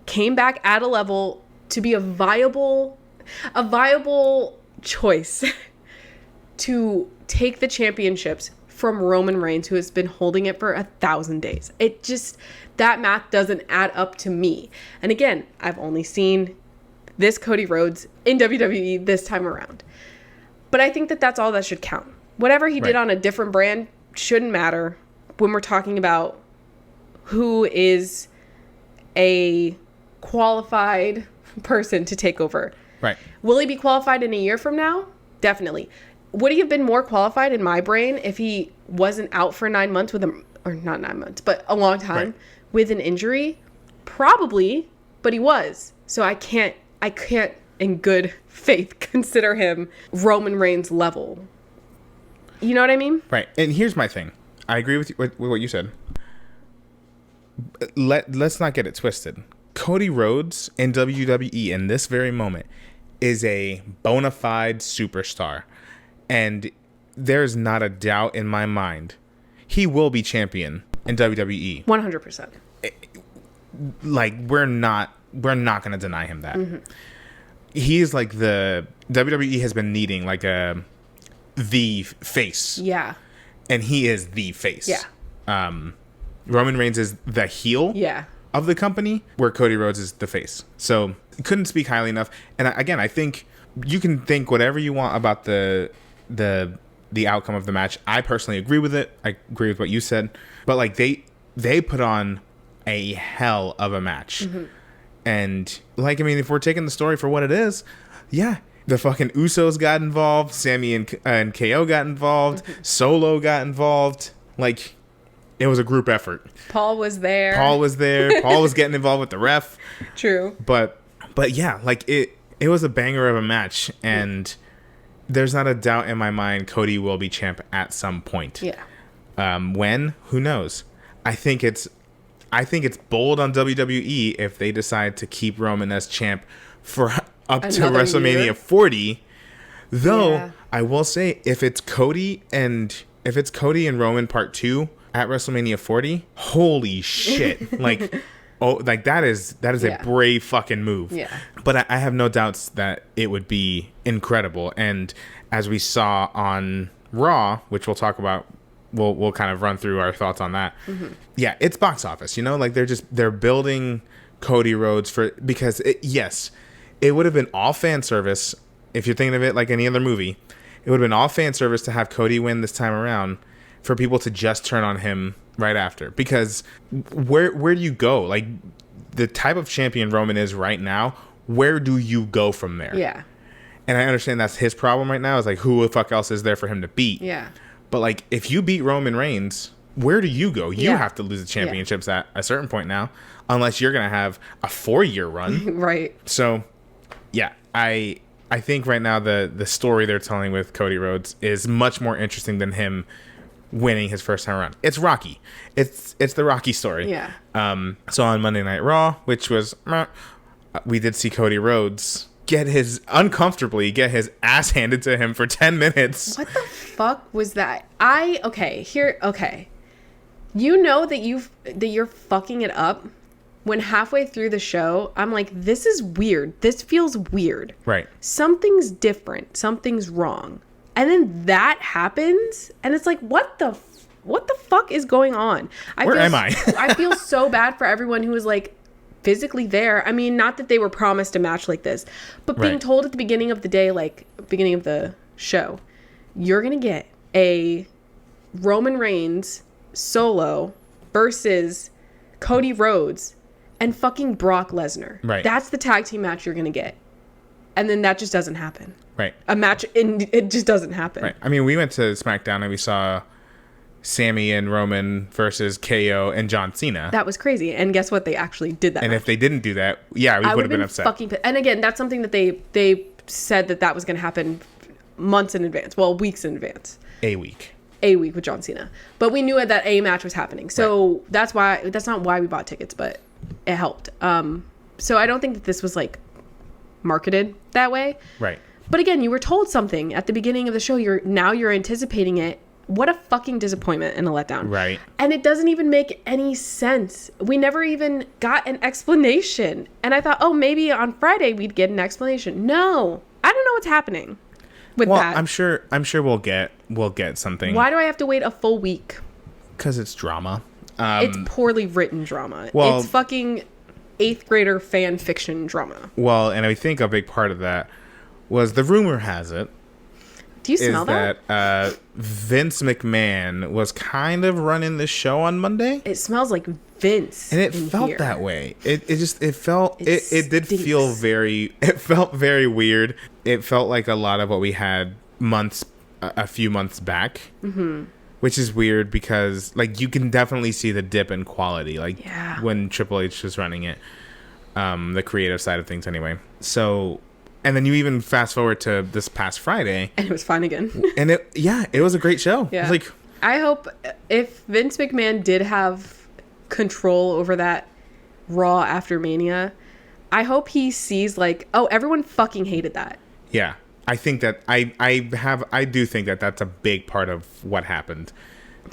came back at a level to be a viable choice to take the championships from Roman Reigns, who has been holding it for 1,000 days. That math doesn't add up to me. And again, I've only seen this Cody Rhodes in WWE this time around. But I think that that's all that should count. Whatever he did on a different brand shouldn't matter when we're talking about who is a qualified person to take over. Right. Will he be qualified in a year from now? Definitely. Would he have been more qualified in my brain if he wasn't out for 9 months or not 9 months, but a long time with an injury? Probably, but he was. So I can't in good faith consider him Roman Reigns level. You know what I mean? Right. And here's my thing. I agree with what you said. Let's not get it twisted. Cody Rhodes in WWE in this very moment is a bona fide superstar. And there's not a doubt in my mind he will be champion in WWE. 100%. Like, we're not going to deny him that. Mm-hmm. He is like the WWE has been needing like the face. Yeah. And he is the face. Yeah. Roman Reigns is the heel. Yeah. Of the company, where Cody Rhodes is the face. So couldn't speak highly enough. And again, I think you can think whatever you want about the outcome of the match. I personally agree with it. I agree with what you said. But like they put on a hell of a match. Mm-hmm. And like, I mean, if we're taking the story for what it is, the fucking Usos got involved, Sammy and KO got involved, mm-hmm. Solo got involved. Like, it was a group effort. Paul was there. Paul was getting involved with the ref. True. But yeah, like it was a banger of a match, and there's not a doubt in my mind Cody will be champ at some point. Yeah. When? Who knows? I think it's bold on WWE if they decide to keep Roman as champ for up to WrestleMania year. 40. Though I will say, if it's Cody and Roman Part 2 at WrestleMania 40, holy shit! like that is a brave fucking move. Yeah. But I have no doubts that it would be incredible. And as we saw on Raw, which we'll talk about we'll kind of run through our thoughts on that. Mm-hmm. Yeah, it's box office, you know, like they're building Cody Rhodes because yes, it would have been all fan service if you're thinking of it like any other movie. It would have been all fan service to have Cody win this time around for people to just turn on him right after. Because where do you go? Like, the type of champion Roman is right now, where do you go from there? Yeah. And I understand that's his problem right now. Is like, who the fuck else is there for him to beat? Yeah. But like, if you beat Roman Reigns, where do you go? You Yeah. have to lose the championships at a certain point now, unless you're gonna have a 4-year run. Right. So, yeah, I think right now the story they're telling with Cody Rhodes is much more interesting than him winning his first time around. It's Rocky. It's the Rocky story. Yeah. So on Monday Night Raw, which was we did see Cody Rhodes uncomfortably get his ass handed to him for 10 minutes. What the fuck was that? Okay. You know that you're fucking it up when halfway through the show, I'm like, this is weird. This feels weird. Right. Something's different. Something's wrong. And then that happens, and it's like, what the fuck is going on? Where am I? I feel so bad for everyone who was like physically there. I mean, not that they were promised a match like this, but being Right. told at the beginning of the day, like beginning of the show, you're gonna get a Roman Reigns solo versus Cody Rhodes and fucking Brock Lesnar. Right. That's the tag team match you're gonna get. And then that just doesn't happen. Right. It just doesn't happen. Right. I mean, we went to SmackDown and we saw Sammy and Roman versus KO and John Cena. That was crazy. And guess what? They actually did that. And match. if they didn't do that, yeah, we I would have been upset. And again, that's something that they said that was going to happen months in advance. Well, weeks in advance. A week With John Cena. But we knew that a match was happening. So that's not why we bought tickets, but it helped. So I don't think that this was like marketed that way. Right. But again, you were told something at the beginning of the show. You're anticipating it. What a fucking disappointment and a letdown. Right. And it doesn't even make any sense. We never even got an explanation. And I thought, oh, maybe on Friday we'd get an explanation. No. I don't know what's happening with that. I'm sure we'll get something. Why do I have to wait a full week? Because it's drama. It's poorly written drama. Well- It's fucking 8th grader fan fiction drama. Well, and I think a big part of that was the rumor has it Do you smell that Vince McMahon was kind of running the show on Monday. It smells like Vince. And it in felt here. that way. It felt It feel stinks. it felt very weird. It felt like a lot of what we had a few months back. Mm-hmm. Which is weird because like you can definitely see the dip in quality, like when Triple H was running it, the creative side of things anyway. So, and then you even fast forward to this past Friday, And it was fine again. and it was a great show. Yeah. Like, I hope if Vince McMahon did have control over that Raw after Mania, I hope he sees like, oh, everyone fucking hated that. yeah, I think that I do think that that's a big part of what happened.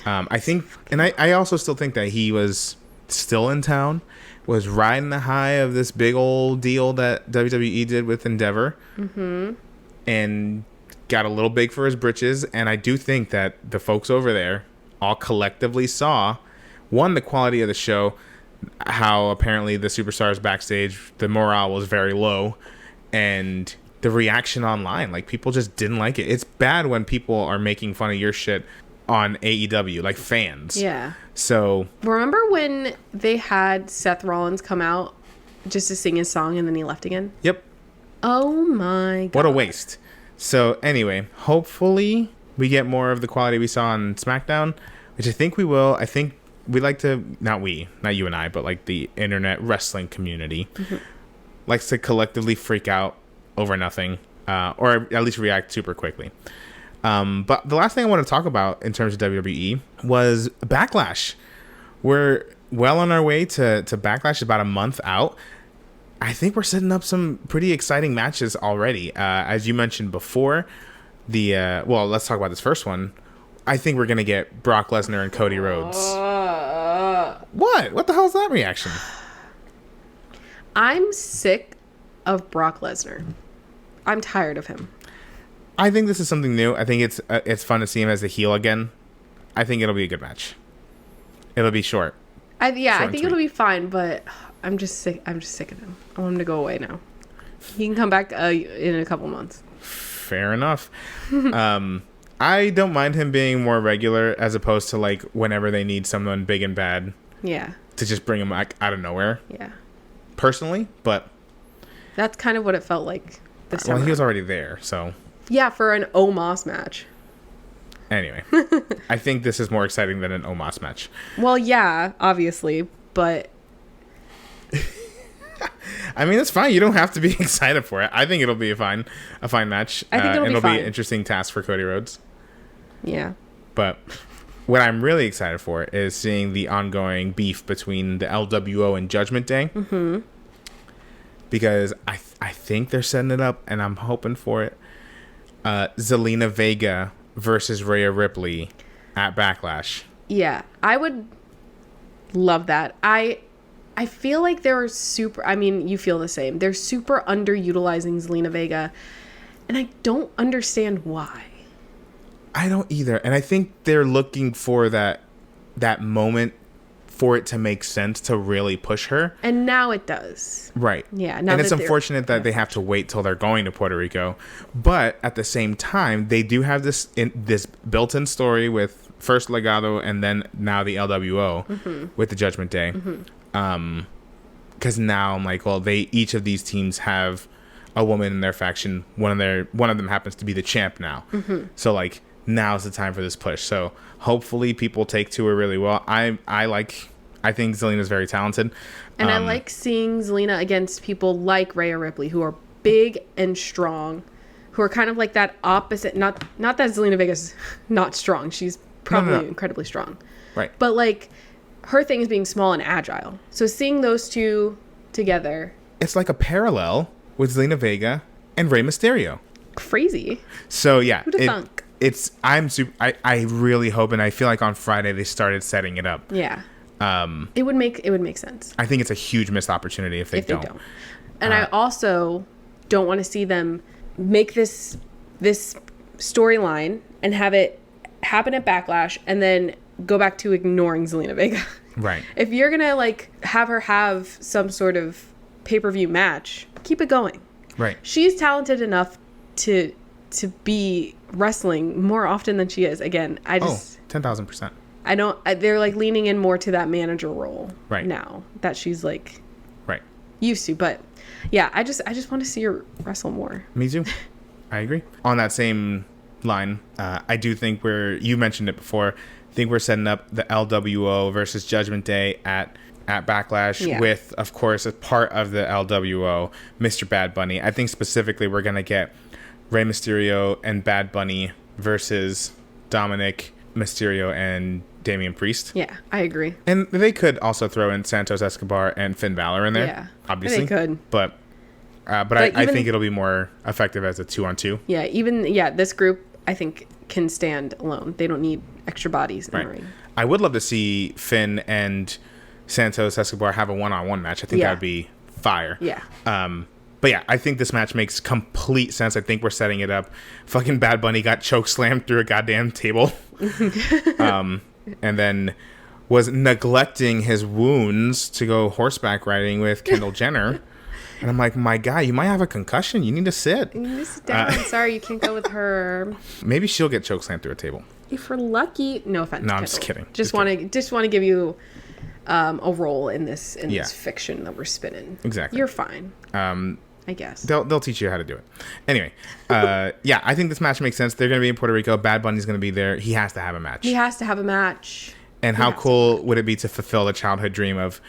I think, and I also still think that he was still in town, was riding the high of this big old deal that WWE did with Endeavor, and got a little big for his britches. And I do think that the folks over there all collectively saw, one, the quality of the show, how apparently the superstars backstage, the morale was very low, and the reaction online, like people just didn't like it. It's bad when people are making fun of your shit on AEW, like fans. Yeah. So Remember when they had Seth Rollins come out just to sing his song and then he left again? yep, Oh my God. what a waste. So anyway, hopefully we get more of the quality we saw on SmackDown, which I think we will. I think we like to, not you and I, but like the internet wrestling community likes to collectively freak out over nothing, or at least react super quickly. But the last thing I want to talk about in terms of WWE was Backlash. We're well on our way to Backlash, about a month out. I think we're setting up some pretty exciting matches already. As you mentioned before, let's talk about this first one. I think we're going to get Brock Lesnar and Cody Rhodes. What? What the hell is that reaction? I'm sick of Brock Lesnar. I'm tired of him. I think this is something new. I think it's fun to see him as a heel again. I think it'll be a good match. It'll be short. I think it'll be fine, but I'm just sick of him. I want him to go away now. He can come back in a couple months. Fair enough. I don't mind him being more regular as opposed to like whenever they need someone big and bad. Yeah. To just bring him back out of nowhere. Yeah. Personally, but that's kind of what it felt like this time. Well, he was already there, so. Yeah, for an Omos match. Anyway, I think this is more exciting than an Omos match. Well, yeah, obviously, but I mean, it's fine. You don't have to be excited for it. I think it'll be a fine match. I think it'll be fine. Be an interesting task for Cody Rhodes. Yeah. But what I'm really excited for is seeing the ongoing beef between the LWO and Judgment Day. Mm-hmm. Because I think they're setting it up, and I'm hoping for it. Zelina Vega versus Rhea Ripley at Backlash. Yeah, I would love that. I feel like they're you feel the same. They're super underutilizing Zelina Vega, and I don't understand why. I don't either. And I think they're looking for that moment for it to make sense to really push her. And now it does. Right. Yeah. And it's unfortunate that they have to wait till they're going to Puerto Rico. But at the same time, they do have this built-in story with first Legado and then now the LWO with the Judgment Day. Because now I'm like, well, each of these teams have a woman in their faction. One of them happens to be the champ now. So like now's the time for this push. So hopefully people take to her really well. I think Zelina's very talented. And I like seeing Zelina against people like Rhea Ripley, who are big and strong, who are kind of like that opposite. Not that Zelina Vega's not strong. She's probably incredibly strong. Right. But like her thing is being small and agile. So seeing those two together. It's like a parallel with Zelina Vega and Rey Mysterio. Crazy. So yeah. Who'd have thunk? I really hope, and I feel like on Friday they started setting it up. Yeah. It would make sense. I think it's a huge missed opportunity if they don't. And I also don't want to see them make this storyline and have it happen at Backlash and then go back to ignoring Zelina Vega. Right. If you're gonna like have her have some sort of pay-per-view match, keep it going. Right. She's talented enough to be wrestling more often than she is. Again, I just 10,000%. They're like leaning in more to that manager role right now that she's like right used to. But yeah, I just want to see her wrestle more. Me too. I agree. On that same line, I do think you mentioned it before. I think we're setting up the LWO versus Judgment Day at Backlash with, of course, as part of the LWO, Mr. Bad Bunny. I think specifically we're gonna get Rey Mysterio and Bad Bunny versus Dominic Mysterio and Damian Priest. Yeah, I agree. And they could also throw in Santos Escobar and Finn Balor in there. Yeah, obviously they could. But I think it'll be more effective as a 2-on-2. Yeah, this group I think can stand alone. They don't need extra bodies in the ring. I would love to see Finn and Santos Escobar have a 1-on-1 match. I think that would be fire. Yeah. But yeah, I think this match makes complete sense. I think we're setting it up. Fucking Bad Bunny got choke slammed through a goddamn table. And then was neglecting his wounds to go horseback riding with Kendall Jenner. And I'm like, my guy, you might have a concussion. You need to sit. You need to sit down. Sorry, you can't go with her. Maybe she'll get choke slammed through a table. If we're lucky. No offense. No, I'm Kendall. just kidding. Just want to give you a role in this fiction that we're spinning. Exactly. You're fine. I guess they'll teach you how to do it. Anyway, yeah, I think this match makes sense. They're going to be in Puerto Rico. Bad Bunny's going to be there. He has to have a match. And how cool would it be to fulfill the childhood dream of?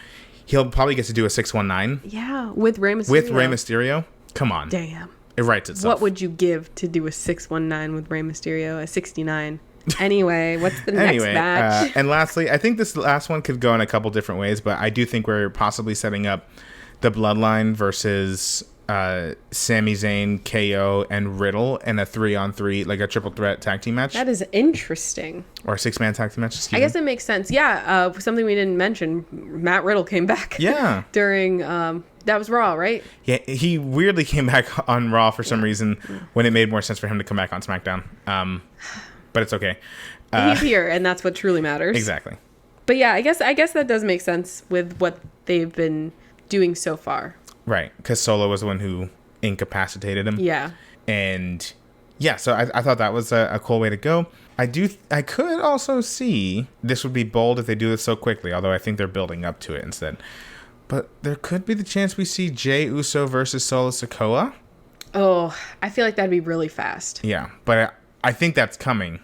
He'll probably get to do a 619. Yeah, with Rey Mysterio. Come on. Damn. It writes itself. What would you give to do a 619 with Rey Mysterio? A 69. Anyway, what's the next match? And lastly, I think this last one could go in a couple different ways, but I do think we're possibly setting up the Bloodline versus Sami Zayn, KO, and Riddle in a 3-on-3, like a triple threat tag team match. That is interesting. Or a 6-man tag team match. I guess it makes sense. Yeah, something we didn't mention. Matt Riddle came back. Yeah. During that was Raw, right? Yeah, he weirdly came back on Raw for some reason when it made more sense for him to come back on SmackDown. But it's okay. He's here, and that's what truly matters. Exactly. But yeah, I guess that does make sense with what they've been doing so far. Right, because Solo was the one who incapacitated him. Yeah. And yeah, so I thought that was a cool way to go. I could also see, this would be bold if they do this so quickly, although I think they're building up to it instead. But there could be the chance we see Jey Uso versus Solo Sikoa. Oh, I feel like that'd be really fast. Yeah, but I think that's coming.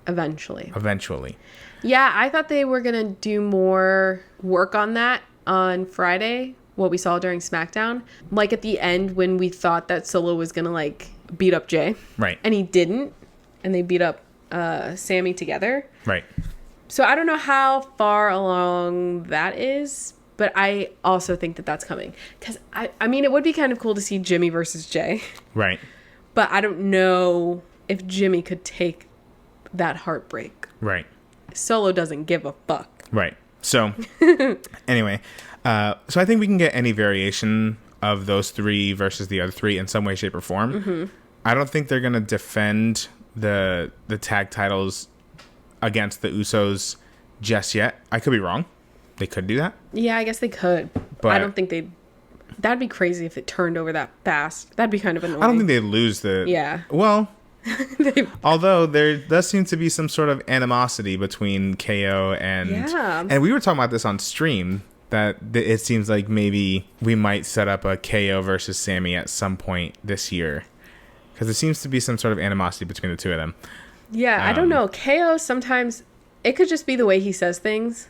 Eventually. Yeah, I thought they were going to do more work on that on Friday, what we saw during SmackDown. Like at the end when we thought that Solo was going to like beat up Jey. Right. And he didn't. And they beat up Sammy together. Right. So I don't know how far along that is, but I also think that that's coming. Because, I mean, it would be kind of cool to see Jimmy versus Jey. Right. But I don't know if Jimmy could take that heartbreak. Right. Solo doesn't give a fuck. Right. So, anyway, so I think we can get any variation of those three versus the other three in some way, shape, or form. Mm-hmm. I don't think they're going to defend the tag titles against the Usos just yet. I could be wrong. They could do that. Yeah, I guess they could. But I don't think they'd... That'd be crazy if it turned over that fast. That'd be kind of annoying. I don't think they'd lose the... Yeah. Well... Although there does seem to be some sort of animosity between KO and we were talking about this on stream, that it seems like maybe we might set up a KO versus Sammy at some point this year, because there seems to be some sort of animosity between the two of them. Yeah, I don't know. KO sometimes it could just be the way he says things,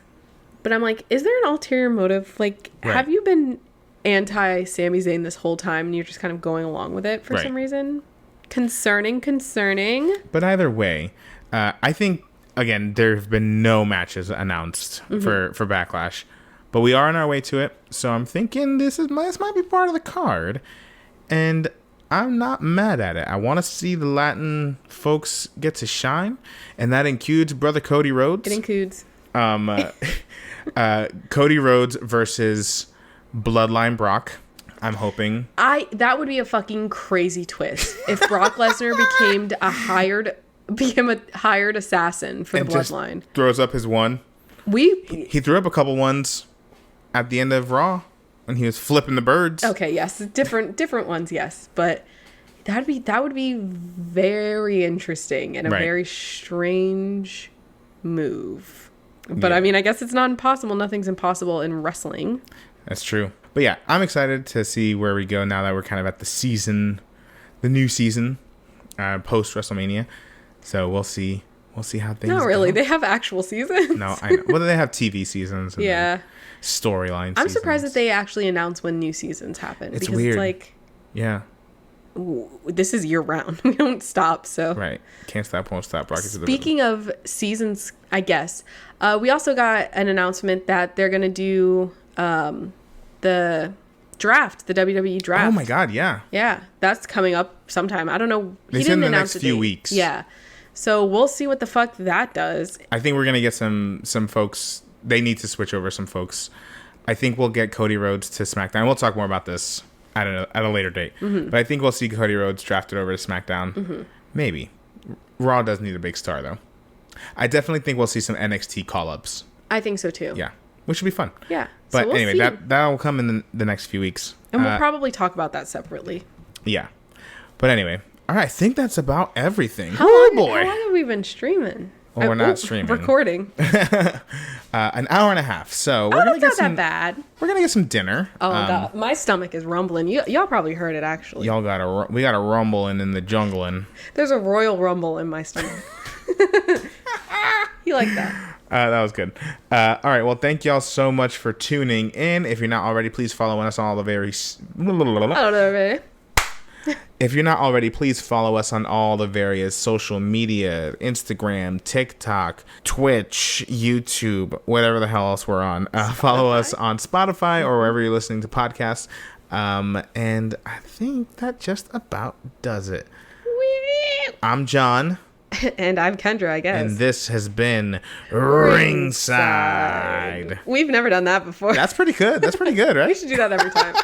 but I'm like, is there an ulterior motive? Like, have you been anti Sami Zayn this whole time and you're just kind of going along with it for some reason? Concerning. But either way, I think, again, there have been no matches announced for Backlash, but we are on our way to it. So I'm thinking this might be part of the card, and I'm not mad at it. I want to see the Latin folks get to shine, and that includes Brother Cody Rhodes. It includes Cody Rhodes versus Bloodline Brock. I'm hoping. That would be a fucking crazy twist if Brock Lesnar became a hired assassin for the Bloodline. Just throws up his one. He threw up a couple ones at the end of Raw when he was flipping the birds. Okay, yes, different ones, yes, but that would be very interesting and a very strange move. But I mean, I guess it's not impossible. Nothing's impossible in wrestling. That's true. But yeah, I'm excited to see where we go now that we're kind of at the new season, post WrestleMania. So we'll see how things go. Not really. They have actual seasons. No, I know. Well, they have TV seasons. And storyline. I'm surprised that they actually announce when new seasons happen. It's because weird. It's like, this is year round. We don't stop. So right, can't stop, won't stop. Speaking of seasons, I guess we also got an announcement that they're gonna do. The draft, the WWE draft. Oh my god, yeah. Yeah, that's coming up sometime. I don't know. He didn't announce the next few weeks. Yeah. So we'll see what the fuck that does. I think we're going to get some folks. They need to switch over some folks. I think we'll get Cody Rhodes to SmackDown. We'll talk more about this at a later date. Mm-hmm. But I think we'll see Cody Rhodes drafted over to SmackDown. Mm-hmm. Maybe. Raw does need a big star, though. I definitely think we'll see some NXT call-ups. I think so, too. Yeah. Which should be fun. Yeah. But so anyway, that will come in the next few weeks. And we'll probably talk about that separately. Yeah. But anyway, all right, I think that's about everything. How long have we been streaming? Well, we're not streaming. Recording. An hour and a half. So we're gonna get that bad. We're gonna get some dinner. Oh god, my stomach is rumbling. Y'all probably heard it actually. We got a rumbling in the jungling. There's a royal rumble in my stomach. You like that? That was good. All right. Well, thank y'all so much for tuning in. If you're not already, please follow us on all the various. If you're not already, please follow us on all the various social media: Instagram, TikTok, Twitch, YouTube, whatever the hell else we're on. Follow us on Spotify or wherever you're listening to podcasts. And I think that just about does it. I'm John. And I'm Kendra, I guess. And this has been Ringside. We've never done that before. That's pretty good. Right? We should do that every time.